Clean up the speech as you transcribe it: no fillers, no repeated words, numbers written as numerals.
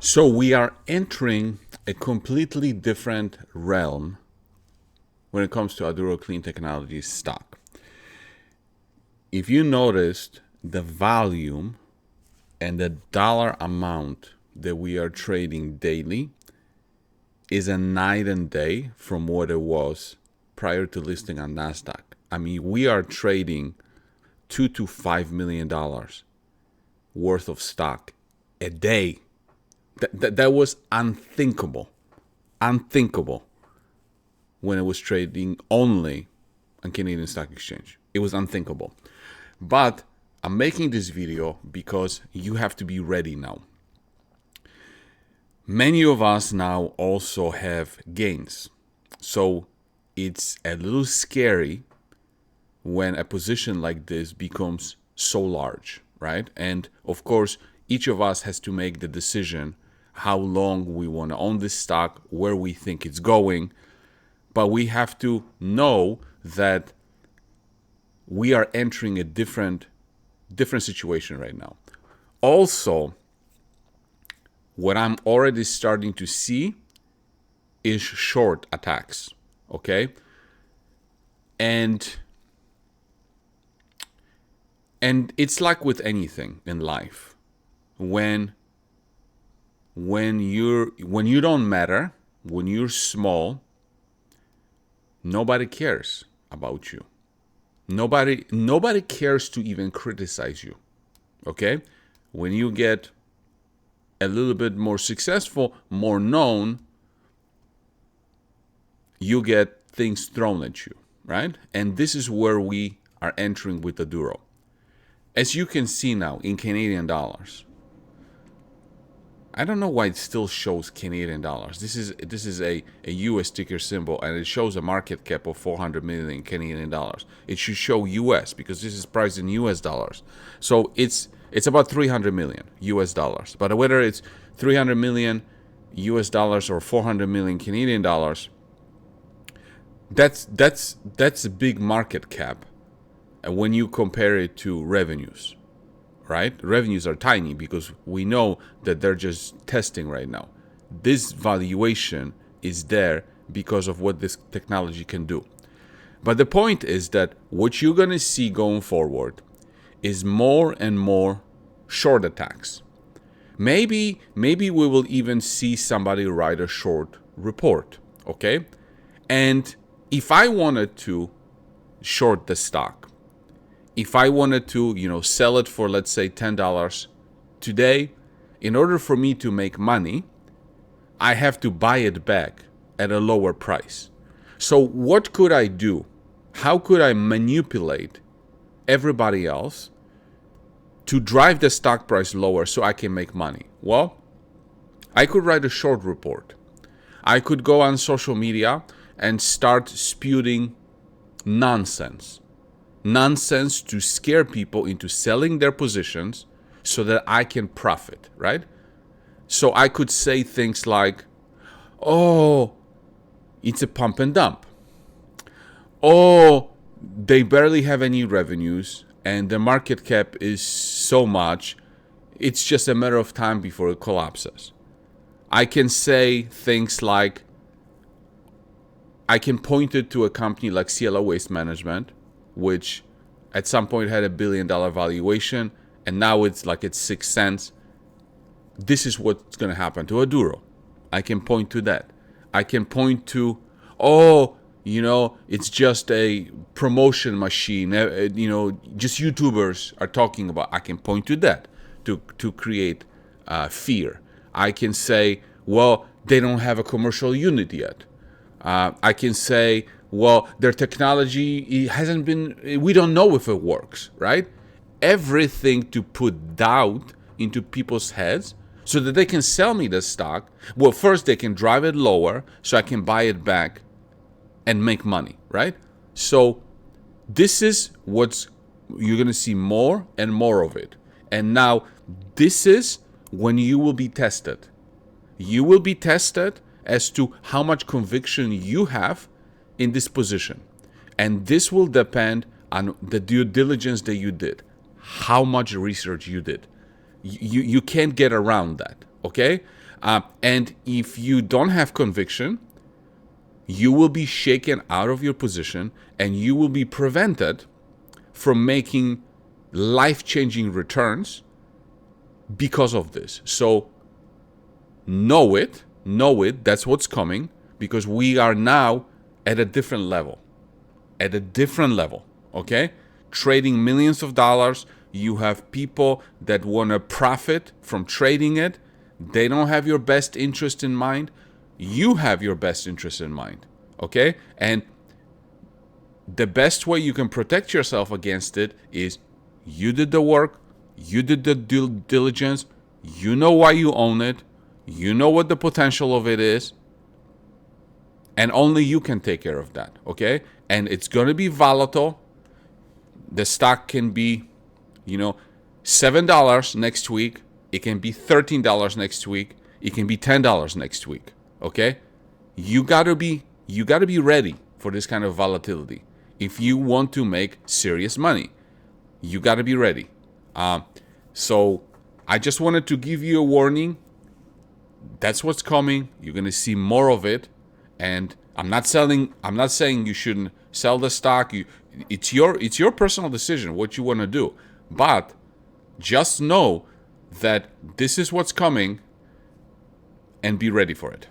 So we are entering a completely different realm when it comes to Aduro Clean Technologies stock. If you noticed, the volume and the dollar amount that we are trading daily is a night and day from what it was prior to listing on NASDAQ. I mean, we are trading $2 to $5 million worth of stock a day. That was unthinkable. Unthinkable when it was trading only on Canadian Stock Exchange. It was unthinkable. But I'm making this video because you have to be ready now. Many of us now also have gains. So it's a little scary when a position like this becomes so large, right? And of course, each of us has to make the decision how long we want to own this stock, where we think it's going. But we have to know that we are entering a different situation right now. Also, what I'm already starting to see is short attacks, okay? And it's like with anything in life. When you don't matter, when you're small, nobody cares about you. Nobody cares to even criticize you. Okay? When you get a little bit more successful, more known, you get things thrown at you, right? And this is where we are entering with Aduro. As you can see now in Canadian dollars, I don't know why it still shows Canadian dollars. This is a US ticker symbol, and it shows a market cap of 400 million Canadian dollars. It should show US because this is priced in US dollars. So it's about 300 million US dollars. But whether it's 300 million US dollars or 400 million Canadian dollars, that's a big market cap when you compare it to revenues. Right? Revenues are tiny because we know that they're just testing right now. This valuation is there because of what this technology can do. But the point is that what you're going to see going forward is more and more short attacks. Maybe we will even see somebody write a short report, okay? And if I wanted to short the stock, if I wanted to, sell it for, let's say, $10 today, in order for me to make money, I have to buy it back at a lower price. So what could I do? How could I manipulate everybody else to drive the stock price lower so I can make money? Well, I could write a short report. I could go on social media and start spewing nonsense to scare people into selling their positions so that I can profit, right? So I could say things like, oh, it's a pump and dump. Oh, they barely have any revenues and the market cap is so much, it's just a matter of time before it collapses. I can say things like, I can point it to a company like CLO Waste Management, which at some point had $1 billion valuation, and now it's 6 cents. This is what's going to happen to Aduro. I can point to that. I can point to, it's just a promotion machine. Just YouTubers are talking about. I can point to that to create fear. I can say, well, they don't have a commercial unit yet. I can say, well, their technology hasn't been, we don't know if it works, right? Everything to put doubt into people's heads so that they can sell me the stock. Well, first they can drive it lower so I can buy it back and make money, right? So this is what's, you're going to see more and more of it. And now this is when you will be tested. You will be tested as to how much conviction you have in this position. And this will depend on the due diligence that you did, how much research you did. You can't get around that, okay? And if you don't have conviction, you will be shaken out of your position and you will be prevented from making life-changing returns because of this. So know it, that's what's coming, because we are now at a different level, okay? Trading millions of dollars. You have people that want to profit from trading it. They don't have your best interest in mind. You have your best interest in mind, okay? And the best way you can protect yourself against it is you did the work, you did the due diligence, you know why you own it, you know what the potential of it is, and only you can take care of that, okay? And it's going to be volatile. The stock can be, $7 next week. It can be $13 next week. It can be $10 next week, okay? You got to be ready for this kind of volatility. If you want to make serious money, you got to be ready. So I just wanted to give you a warning. That's what's coming. You're going to see more of it. And I'm not saying you shouldn't sell the stock. It's your personal decision what you want to do. But just know that this is what's coming and be ready for it.